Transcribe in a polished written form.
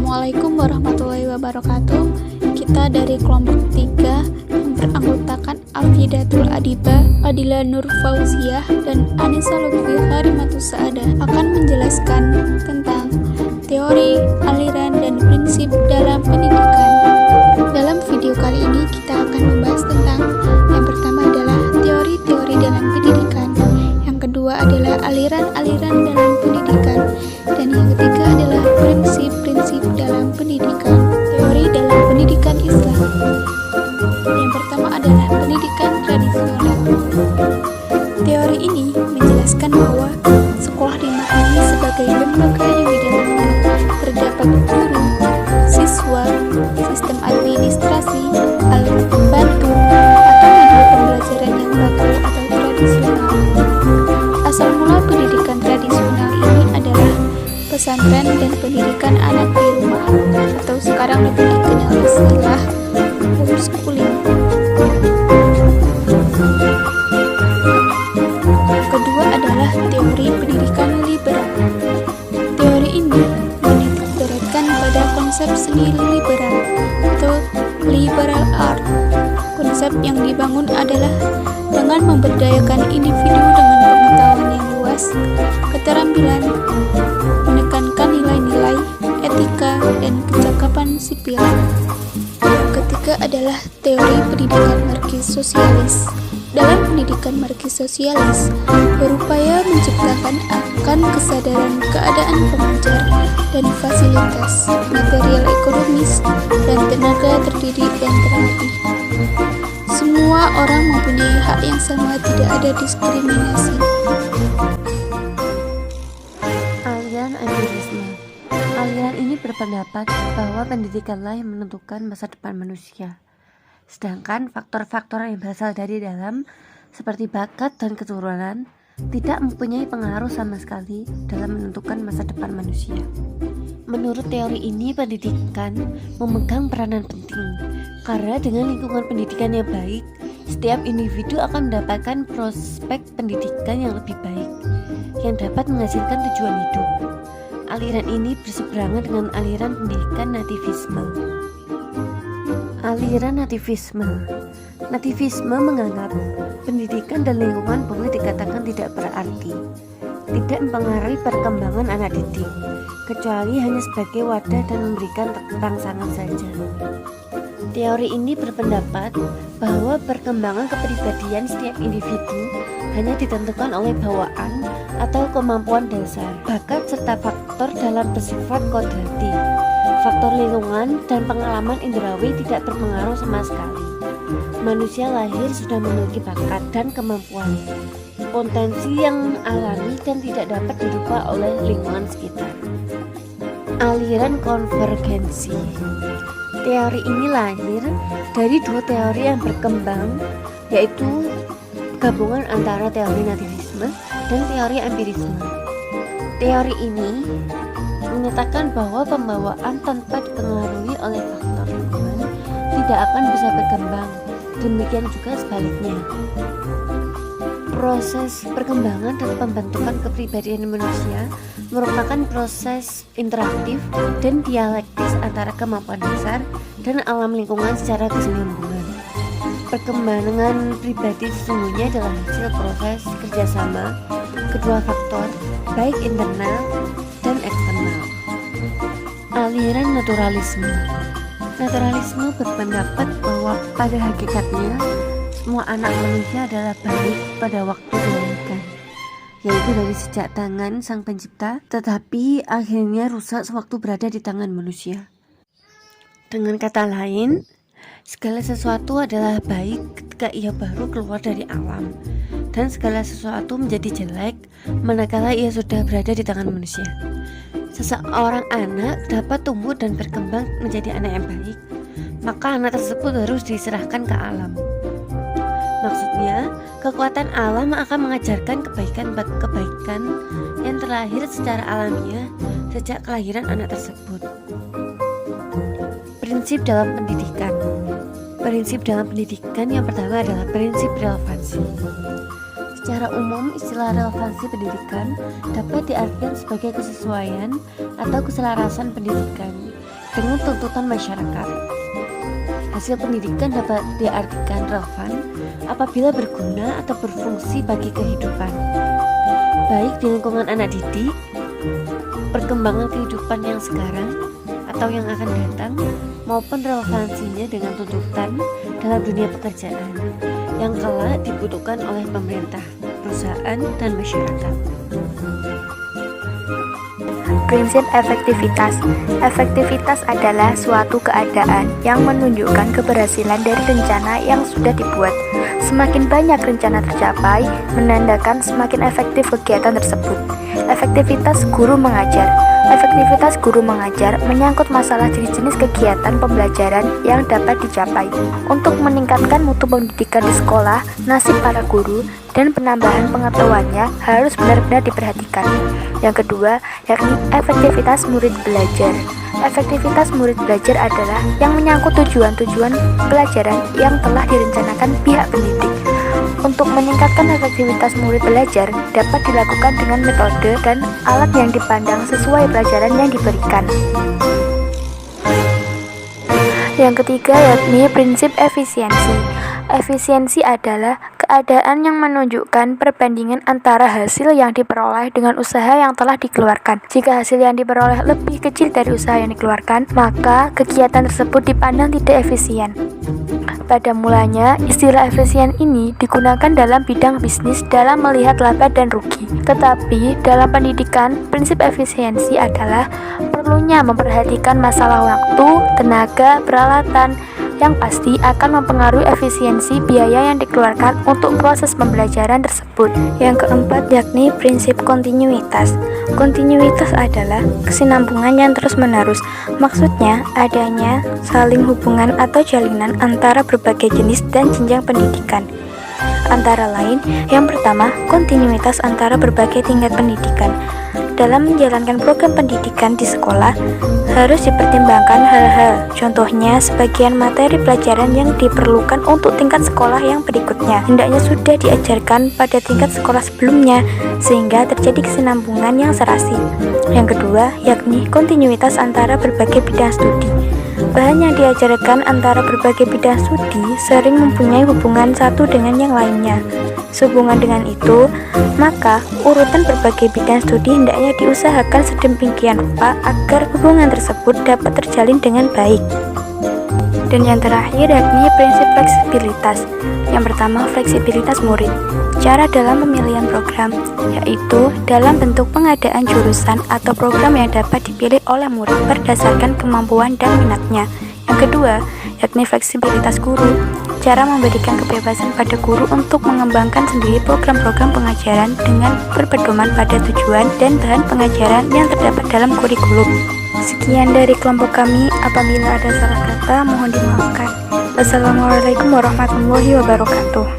Assalamualaikum warahmatullahi wabarakatuh. Kita dari kelompok 3 yang beranggotakan Alfidatul Adiba, Adila Nur Fauziah, dan Anissa Lutfi Harimatus Saada akan menjelaskan tentang teori, aliran, dan prinsip dalam pendidikan. Dalam video kali ini kita akan membahas tentang yang pertama adalah teori-teori dalam pendidikan, yang kedua adalah aliran-aliran dalam pendidikan, dan yang ketiga adalah prinsip-prinsip dalam pendidikan. Teori dalam pendidikan Islam. Yang pertama adalah pendidikan tradisional. Teori ini menjelaskan bahwa sekolah dimaknai sebagai lembaga yang di dalamnya terdapat guru, siswa, sistem administrasi, alat pembantu, atau media pembelajaran yang baku atau tradisional. Asal mula pendidikan tradisional ini adalah pesantren dan pendidikan anak di rumah, atau sekarang lebih dikenal istilah homeschooling. Kedua adalah teori pendidikan liberal. Teori ini menitikberatkan pada konsep seni liberal atau liberal art. Konsep yang dibangun adalah dengan memberdayakan individu dengan pengetahuan yang luas, keterampilan, menekankan nilai-nilai, etika, dan kecakapan sipil. Yang ketiga adalah teori pendidikan marxis sosialis. Dalam pendidikan marxis sosialis, berupaya menciptakan akan kesadaran keadaan pengajar dan fasilitas, material ekonomis, dan tenaga terdidik dan terlatih. Semua orang mempunyai hak yang sama, tidak ada diskriminasi. Aliran empirisme. Aliran ini berpendapat bahwa pendidikanlah yang menentukan masa depan manusia. Sedangkan faktor-faktor yang berasal dari dalam, seperti bakat dan keturunan, tidak mempunyai pengaruh sama sekali dalam menentukan masa depan manusia. Menurut teori ini, pendidikan memegang peranan penting, karena dengan lingkungan pendidikan yang baik, setiap individu akan mendapatkan prospek pendidikan yang lebih baik, yang dapat menghasilkan tujuan hidup. Aliran ini berseberangan dengan aliran pendidikan nativisme. Aliran nativisme. Nativisme menganggap pendidikan dan lingkungan boleh dikatakan tidak berarti, tidak mempengaruhi perkembangan anak didik, kecuali hanya sebagai wadah dan memberikan rangsangan saja. Teori ini berpendapat bahwa perkembangan kepribadian setiap individu hanya ditentukan oleh bawaan atau kemampuan dasar, bakat serta faktor dalam bersifat kodrati. Faktor lingkungan dan pengalaman indrawi tidak berpengaruh sama sekali. Manusia lahir sudah memiliki bakat dan kemampuan, potensi yang alami dan tidak dapat dirubah oleh lingkungan sekitar. Aliran konvergensi. Teori ini lahir dari dua teori yang berkembang, yaitu gabungan antara teori nativisme dan teori empirisme. Teori ini menyatakan bahwa pembawaan tanpa dipengaruhi oleh faktor lingkungan tidak akan bisa berkembang, demikian juga sebaliknya. Proses perkembangan dan pembentukan kepribadian manusia merupakan proses interaktif dan dialektis antara kemampuan dasar dan alam lingkungan secara kesinambungan. Perkembangan pribadi sesungguhnya adalah hasil proses kerjasama kedua faktor, baik internal dan eksternal. Aliran naturalisme. Naturalisme berpendapat bahwa pada hakikatnya semua anak manusia adalah baik pada waktu dilahirkan, yaitu dari sejak tangan Sang Pencipta, tetapi akhirnya rusak sewaktu berada di tangan manusia. Dengan kata lain, segala sesuatu adalah baik ketika ia baru keluar dari alam, dan segala sesuatu menjadi jelek manakala ia sudah berada di tangan manusia. Seseorang anak dapat tumbuh dan berkembang menjadi anak yang baik, maka anak tersebut harus diserahkan ke alam. Maksudnya, kekuatan alam akan mengajarkan kebaikan-kebaikan yang terlahir secara alamiah sejak kelahiran anak tersebut. Prinsip dalam pendidikan. Prinsip dalam pendidikan yang pertama adalah prinsip relevansi. Secara umum, istilah relevansi pendidikan dapat diartikan sebagai kesesuaian atau keselarasan pendidikan dengan tuntutan masyarakat. Hasil pendidikan dapat diartikan relevan apabila berguna atau berfungsi bagi kehidupan, baik di lingkungan anak didik, perkembangan kehidupan yang sekarang atau yang akan datang, maupun relevansinya dengan tuntutan dalam dunia pekerjaan yang kelak dibutuhkan oleh pemerintah, perusahaan, dan masyarakat. Prinsip efektivitas. Efektivitas adalah suatu keadaan yang menunjukkan keberhasilan dari rencana yang sudah dibuat. Semakin banyak rencana tercapai, menandakan semakin efektif kegiatan tersebut. Efektivitas guru mengajar. Efektivitas guru mengajar menyangkut masalah jenis-jenis kegiatan pembelajaran yang dapat dicapai. Untuk meningkatkan mutu pendidikan di sekolah, nasib para guru dan penambahan pengetahuannya harus benar-benar diperhatikan. Yang kedua, yakni efektivitas murid belajar. Efektivitas murid belajar adalah yang menyangkut tujuan-tujuan pelajaran yang telah direncanakan pihak pendidik. Untuk meningkatkan efektivitas murid belajar dapat dilakukan dengan metode dan alat yang dipandang sesuai pelajaran yang diberikan. Yang ketiga yakni prinsip efisiensi. Efisiensi adalah keadaan yang menunjukkan perbandingan antara hasil yang diperoleh dengan usaha yang telah dikeluarkan. Jika hasil yang diperoleh lebih kecil dari usaha yang dikeluarkan, maka kegiatan tersebut dipandang tidak efisien. Pada mulanya, istilah efisien ini digunakan dalam bidang bisnis dalam melihat laba dan rugi. Tetapi, dalam pendidikan, prinsip efisiensi adalah perlunya memperhatikan masalah waktu, tenaga, peralatan, yang pasti akan mempengaruhi efisiensi biaya yang dikeluarkan untuk proses pembelajaran tersebut. Yang keempat yakni prinsip kontinuitas. Kontinuitas adalah kesinambungan yang terus-menerus. Maksudnya adanya saling hubungan atau jalinan antara berbagai jenis dan jenjang pendidikan. Antara lain, yang pertama, kontinuitas antara berbagai tingkat pendidikan. Dalam menjalankan program pendidikan di sekolah, harus dipertimbangkan hal-hal. Contohnya, sebagian materi pelajaran yang diperlukan untuk tingkat sekolah yang berikutnya hendaknya sudah diajarkan pada tingkat sekolah sebelumnya, sehingga terjadi kesinambungan yang serasi. Yang kedua, yakni kontinuitas antara berbagai bidang studi. Bahan yang diajarkan antara berbagai bidang studi sering mempunyai hubungan satu dengan yang lainnya. Sehubungan dengan itu, maka urutan berbagai bidang studi hendaknya diusahakan sedemikian rupa agar hubungan tersebut dapat terjalin dengan baik. Dan yang terakhir yakni prinsip fleksibilitas. Yang pertama, fleksibilitas murid. Cara dalam pemilihan program, yaitu dalam bentuk pengadaan jurusan atau program yang dapat dipilih oleh murid berdasarkan kemampuan dan minatnya. Yang kedua, yakni fleksibilitas guru. Cara memberikan kebebasan pada guru untuk mengembangkan sendiri program-program pengajaran dengan berpedoman pada tujuan dan bahan pengajaran yang terdapat dalam kurikulum. Sekian dari kelompok kami, apabila ada salah kata mohon dimaafkan. Wassalamualaikum warahmatullahi wabarakatuh.